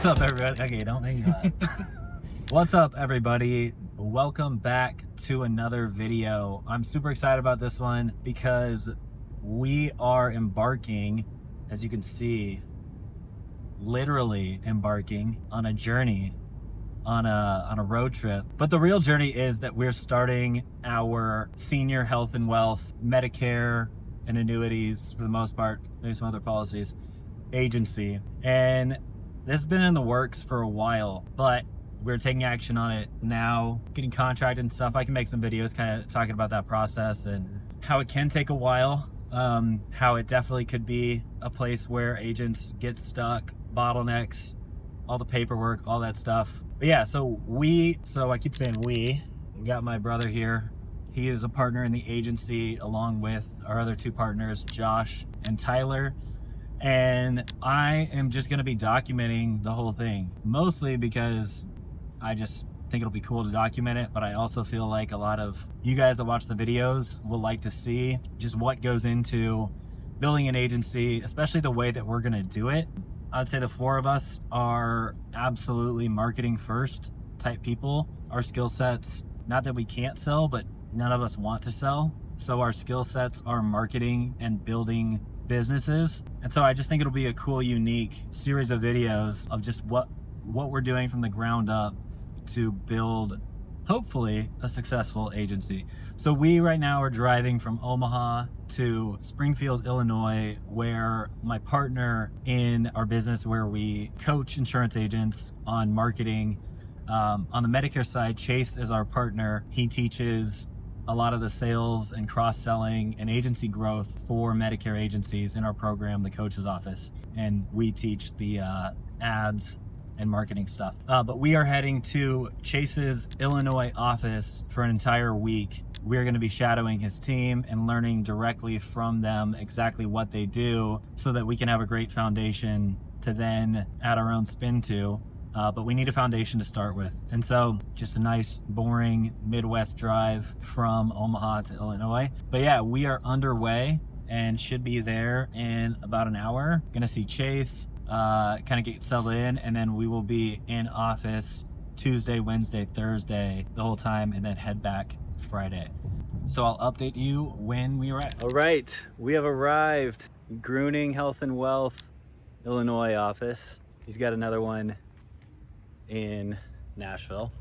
What's up, everybody? Okay, don't make me laugh. What's up, everybody? Welcome back to another video. I'm super excited about this one because we are embarking, as you can see, literally embarking on a journey, on a road trip. But the real journey is that we're starting our senior health and wealth, Medicare and annuities, for the most part, maybe some other policies, agency. And this has been in the works for a while, but we're taking action on it now, getting contracted and stuff. I can make some videos kind of talking about that process and how it can take a while, how it definitely could be a place where agents get stuck, bottlenecks, all the paperwork, all that stuff. But yeah, so I keep saying we got my brother here. He is a partner in the agency along with our other two partners, Josh and Tyler. And I am just gonna be documenting the whole thing, mostly because I just think it'll be cool to document it, but I also feel like a lot of you guys that watch the videos will like to see just what goes into building an agency, especially the way that we're gonna do it. I'd say the four of us are absolutely marketing first type people. Our skill sets, not that we can't sell, but none of us want to sell. So our skill sets are marketing and building businesses. And so I just think it'll be a cool, unique series of videos of just what we're doing from the ground up to build, hopefully, a successful agency. So we right now are driving from Omaha to Springfield, Illinois, where my partner in our business, where we coach insurance agents on marketing. On the Medicare side, Chase is our partner. He teaches a lot of the sales and cross-selling and agency growth for Medicare agencies in our program, the Coach's Office. And we teach the ads and marketing stuff. But we are heading to Chase's Illinois office for an entire week. We're gonna be shadowing his team and learning directly from them exactly what they do so that we can have a great foundation to then add our own spin to. But we need a foundation to start with. And so just a nice, boring Midwest drive from Omaha to Illinois. But yeah, we are underway and should be there in about an hour. Gonna see Chase, kind of get settled in, and then we will be in office Tuesday, Wednesday, Thursday, the whole time, and then head back Friday. So I'll update you when we arrive. All right, we have arrived. Gruning Health and Wealth, Illinois office. He's got another one in Nashville.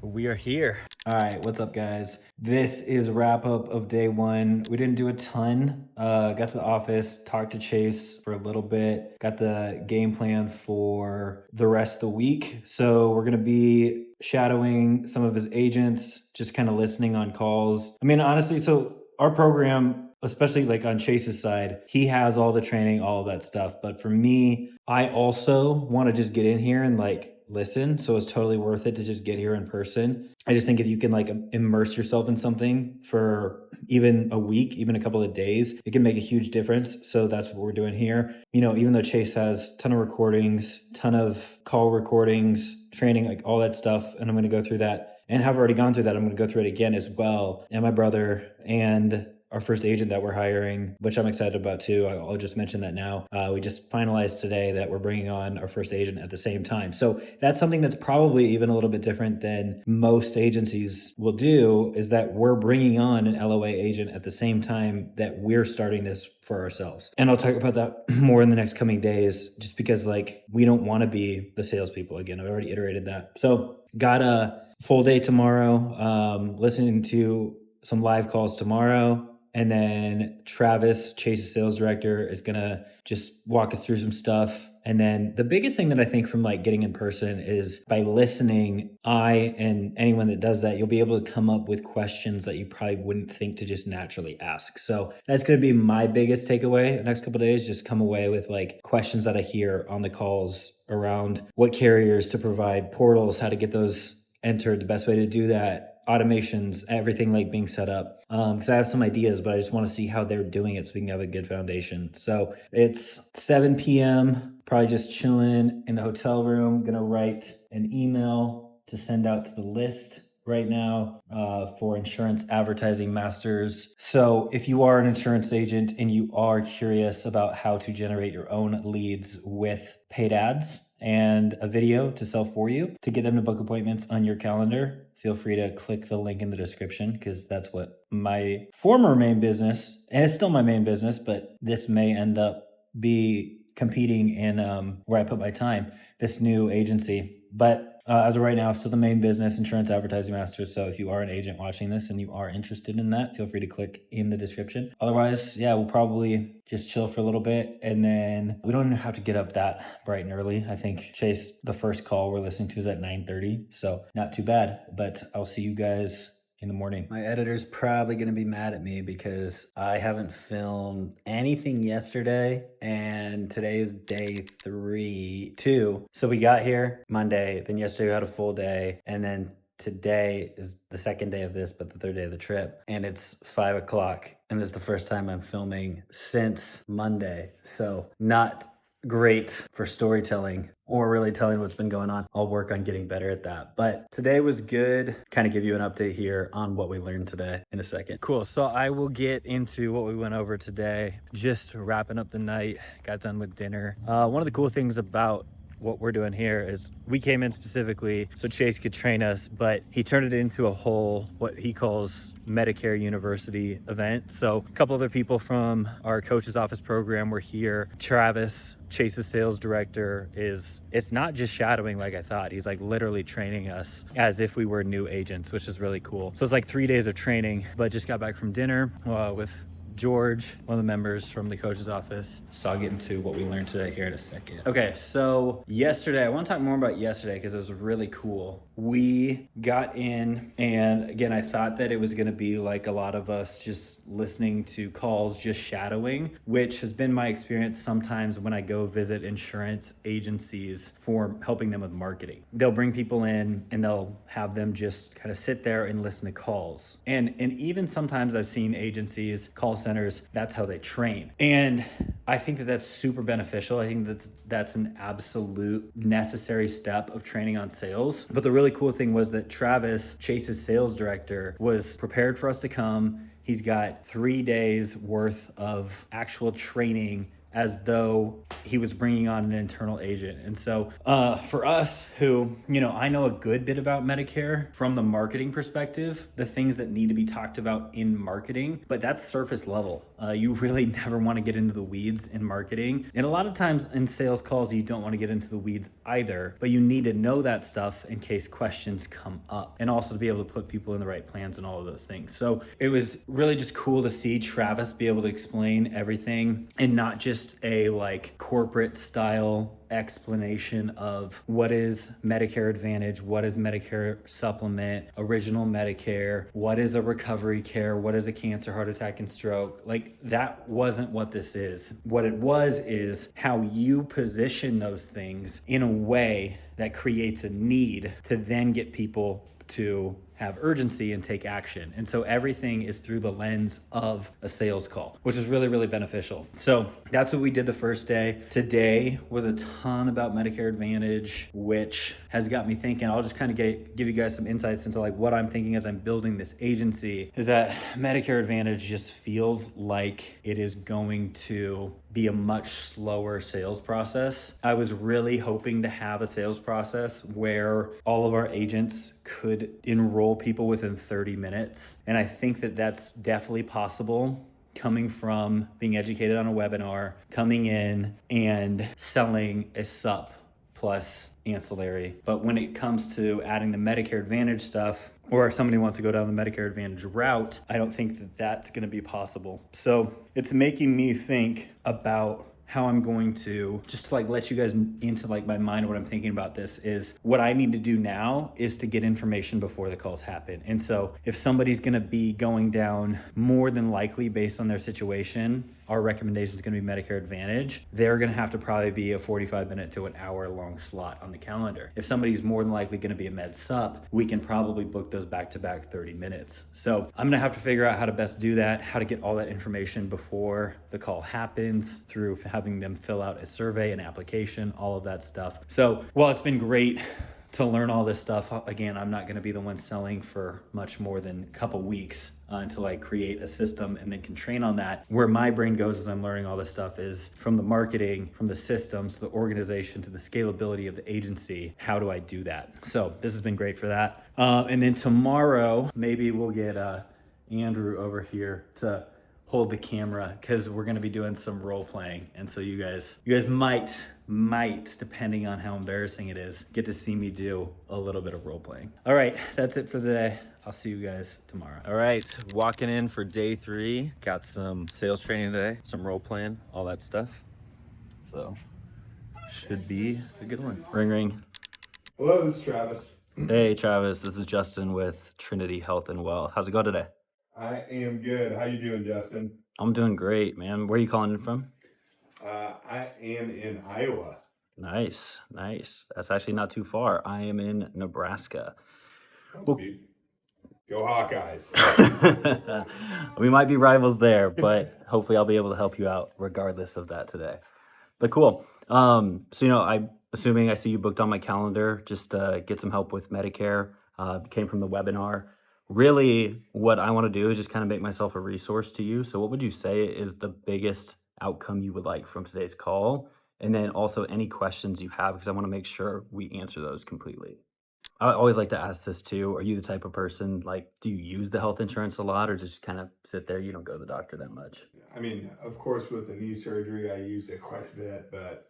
We are here. All right, what's up, guys? This is wrap up of day one. We didn't do a ton. Got to the office, talked to Chase for a little bit, got the game plan for the rest of the week. So we're gonna be shadowing some of his agents, just kind of listening on calls. I mean, honestly, so our program, especially like on Chase's side, he has all the training, all of that stuff. But for me, I also want to just get in here and like listen. So it's totally worth it to just get here in person. I just think if you can like immerse yourself in something for even a week, even a couple of days, it can make a huge difference. So that's what we're doing here. You know, even though Chase has a ton of recordings, ton of call recordings, training, like all that stuff. And I'm going to go through that, and have already gone through that. I'm going to go through it again as well. And my brother and our first agent that we're hiring, which I'm excited about too. I'll just mention that now. We just finalized today that we're bringing on our first agent at the same time. So that's something that's probably even a little bit different than most agencies will do, is that we're bringing on an LOA agent at the same time that we're starting this for ourselves. And I'll talk about that more in the next coming days, just because like we don't want to be the salespeople again. I've already iterated that. So got a full day tomorrow, listening to some live calls tomorrow. And then Travis, Chase's sales director, is gonna just walk us through some stuff. And then the biggest thing that I think from like getting in person is by listening, I and anyone that does that, you'll be able to come up with questions that you probably wouldn't think to just naturally ask. So that's gonna be my biggest takeaway the next couple of days. Just come away with like questions that I hear on the calls around what carriers to provide, portals, how to get those entered, the best way to do that, automations, everything like being set up. Because I have some ideas, but I just want to see how they're doing it so we can have a good foundation. So it's 7 p.m., probably just chilling in the hotel room. Gonna write an email to send out to the list right now for Insurance Advertising Masters. So if you are an insurance agent and you are curious about how to generate your own leads with paid ads, and a video to sell for you. To get them to book appointments on your calendar, feel free to click the link in the description, because that's what my former main business, and it's still my main business, but this may end up be competing in where I put my time, this new agency. But as of right now, still the main business, Insurance Advertising Masters. So if you are an agent watching this and you are interested in that, feel free to click in the description. Otherwise, yeah, we'll probably just chill for a little bit, and then we don't have to get up that bright and early. I think Chase, the first call we're listening to is at 9:30, so not too bad. But I'll see you guys in the morning. My editor's probably gonna be mad at me because I haven't filmed anything yesterday, and today is day 2. So we got here Monday, then yesterday we had a full day, and then today is the second day of this, but the third day of the trip, and it's 5 o'clock, and this is the first time I'm filming since Monday. So not great for storytelling or really telling what's been going on. I'll work on getting better at that. But today was good. Kind of give you an update here on what we learned today in a second. Cool. So I will get into what we went over today. Just wrapping up the night, got done with dinner. One of the cool things about what we're doing here is we came in specifically so Chase could train us, but he turned it into a whole, what he calls Medicare University event. So a couple other people from our coach's office program were here. Travis, Chase's sales director, it's not just shadowing like I thought. He's like literally training us as if we were new agents, which is really cool. So it's like 3 days of training, but just got back from dinner with George, one of the members from the coach's office. So I'll get into what we learned today here in a second. Okay, so yesterday, I want to talk more about yesterday because it was really cool. We got in, and again, I thought that it was going to be like a lot of us just listening to calls, just shadowing, which has been my experience sometimes when I go visit insurance agencies for helping them with marketing. They'll bring people in and they'll have them just kind of sit there and listen to calls. And even sometimes I've seen agencies, call centers, that's how they train. And I think that that's super beneficial. I think that's an absolute necessary step of training on sales. But the really cool thing was that Travis, Chase's sales director, was prepared for us to come. He's got 3 days worth of actual training as though he was bringing on an internal agent. And so for us who, I know a good bit about Medicare from the marketing perspective, the things that need to be talked about in marketing, but that's surface level. You really never want to get into the weeds in marketing. And a lot of times in sales calls, you don't want to get into the weeds either, but you need to know that stuff in case questions come up, and also to be able to put people in the right plans and all of those things. So it was really just cool to see Travis be able to explain everything, and not just a like corporate style explanation of what is Medicare Advantage, what is Medicare Supplement, Original Medicare, what is a recovery care, what is a cancer, heart attack, and stroke. Like, that wasn't what this is. What it was is how you position those things in a way that creates a need to then get people to have urgency and take action. And so everything is through the lens of a sales call, which is really, really beneficial. So that's what we did the first day. Today was a ton about Medicare Advantage, which has got me thinking. I'll just kind of give you guys some insights into like what I'm thinking as I'm building this agency, is that Medicare Advantage just feels like it is going to be a much slower sales process. I was really hoping to have a sales process where all of our agents could enroll people within 30 minutes. And I think that that's definitely possible, coming from being educated on a webinar, coming in and selling a sup plus ancillary. But when it comes to adding the Medicare Advantage stuff, or if somebody wants to go down the Medicare Advantage route, I don't think that that's going to be possible. So it's making me think about how I'm going to just like let you guys into like my mind. What I'm thinking about this is what I need to do now is to get information before the calls happen. And so if somebody's going to be going down, more than likely based on their situation, our recommendation is going to be Medicare Advantage. They're going to have to probably be a 45-minute to an hour long slot on the calendar. If somebody's more than likely going to be a Med Sup, we can probably book those back-to-back 30 minutes. So I'm going to have to figure out how to best do that, how to get all that information before the call happens, through having them fill out a survey, an application, all of that stuff. So while it's been great to learn all this stuff. Again, I'm not going to be the one selling for much more than a couple weeks until I create a system and then can train on that. Where my brain goes as I'm learning all this stuff is from the marketing, from the systems, the organization, to the scalability of the agency. How do I do that? So this has been great for that. And then tomorrow, maybe we'll get Andrew over here to hold the camera, because we're going to be doing some role playing, and so you guys might, depending on how embarrassing it is, get to see me do a little bit of role playing. All right, that's it for today. I'll see you guys tomorrow. All right, walking in for day 3. Got some sales training today, some role playing, all that stuff. So should be a good one. Ring ring. Hello, this is Travis. Hey Travis, this is Justin with Trinity Health and Well. How's it going today? I am good. How you doing, Justin? I'm doing great, man. Where are you calling in from? I am in Iowa. Nice. That's actually not too far. I am in Nebraska. Go Hawkeyes. We might be rivals there, but hopefully I'll be able to help you out regardless of that today. But cool. So, I'm assuming I see you booked on my calendar just to get some help with Medicare. Came from the webinar. Really, what I want to do is just kind of make myself a resource to you. So what would you say is the biggest outcome you would like from today's call? And then also any questions you have, because I want to make sure we answer those completely. I always like to ask this too. Are you the type of person, like, do you use the health insurance a lot, or just kind of sit there, you don't go to the doctor that much? I mean, of course, with the knee surgery, I used it quite a bit, but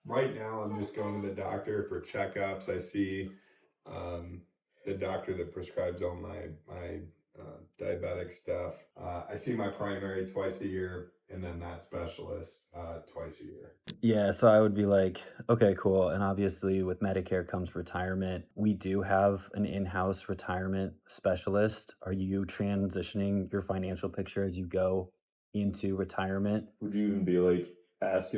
right now I'm just going to the doctor for checkups. I see the doctor that prescribes all my diabetic stuff. I see my primary twice a year, and then that specialist twice a year. Yeah, so I would be like, okay, cool. And obviously with Medicare comes retirement. We do have an in-house retirement specialist. Are you transitioning your financial picture as you go into retirement? Would you even be like, ask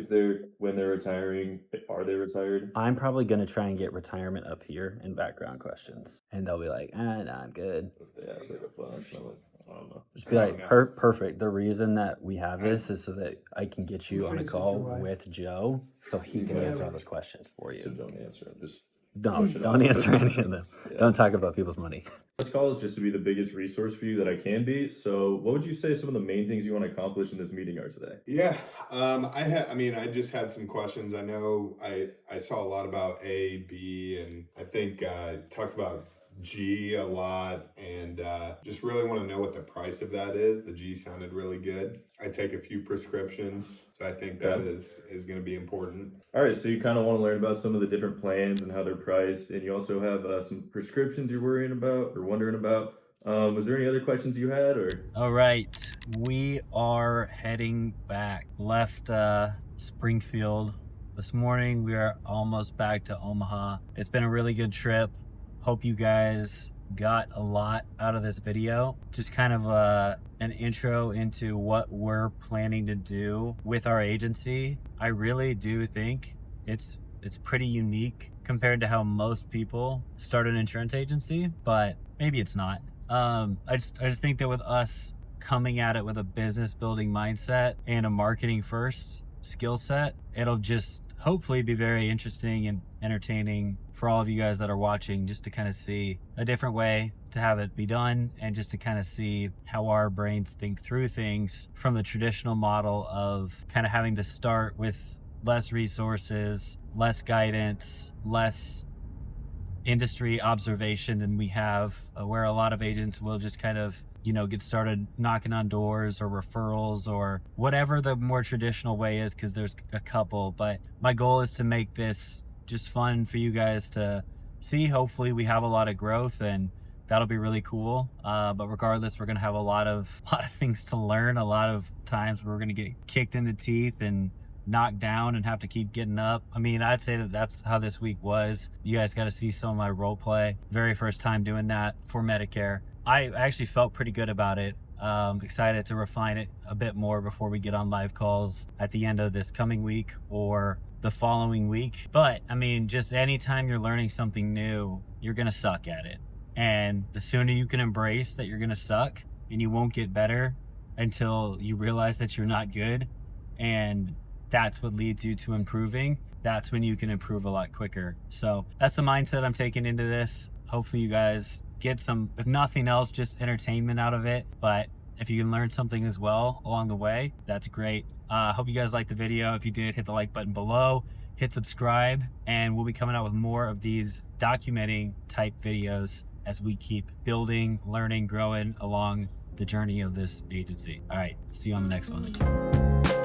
when they're retiring, are they retired? I'm probably going to try and get retirement up here in background questions. And they'll be like, nah, I'm good. If they ask like a bunch, I don't know. Just be like, perfect. The reason that we have this is so that I can get you on a call with Joe so he can answer all those questions for So you. don't answer them. Just Don't answer any of them. Yeah. Don't talk about people's money. this call is just to be the biggest resource for you that I can be. So what would you say some of the main things you want to accomplish in this meeting are today? Yeah, I just had some questions. I know I saw a lot about A, B, and I think talked about G a lot, and just really want to know what the price of that is. The G sounded really good. I take a few prescriptions, so I think that is going to be important. All right, so you kind of want to learn about some of the different plans and how they're priced, and you also have some prescriptions you're worrying about or wondering about. Was there any other questions you had, or? All right, we are heading back. Left Springfield this morning. We are almost back to Omaha. It's been a really good trip. Hope you guys got a lot out of this video. Just kind of an intro into what we're planning to do with our agency. I really do think it's pretty unique compared to how most people start an insurance agency, but maybe it's not. I just think that with us coming at it with a business building mindset and a marketing first skill set, it'll just hopefully be very interesting and entertaining for all of you guys that are watching, just to kind of see a different way to have it be done, and just to kind of see how our brains think through things from the traditional model of kind of having to start with less resources, less guidance, less industry observation than we have, where a lot of agents will just kind of get started knocking on doors or referrals or whatever the more traditional way is, because there's a couple. But my goal is to make this just fun for you guys to see. Hopefully we have a lot of growth, and that'll be really cool. But regardless, we're gonna have a lot of things to learn. A lot of times we're gonna get kicked in the teeth and knocked down and have to keep getting up. I mean, I'd say that that's how this week was. You guys got to see some of my role play. Very first time doing that for Medicare. I actually felt pretty good about it. Excited to refine it a bit more before we get on live calls at the end of this coming week or the following week. But I mean, just anytime you're learning something new, you're gonna suck at it. And the sooner you can embrace that you're gonna suck and you won't get better until you realize that you're not good, and that's what leads you to improving, that's when you can improve a lot quicker. So that's the mindset I'm taking into this. Hopefully you guys get some, if nothing else, just entertainment out of it. But if you can learn something as well along the way, that's great. Hope you guys liked the video. If you did, hit the like button below, hit subscribe, and we'll be coming out with more of these documenting type videos as we keep building, learning, growing along the journey of this agency. All right, see you on the next one.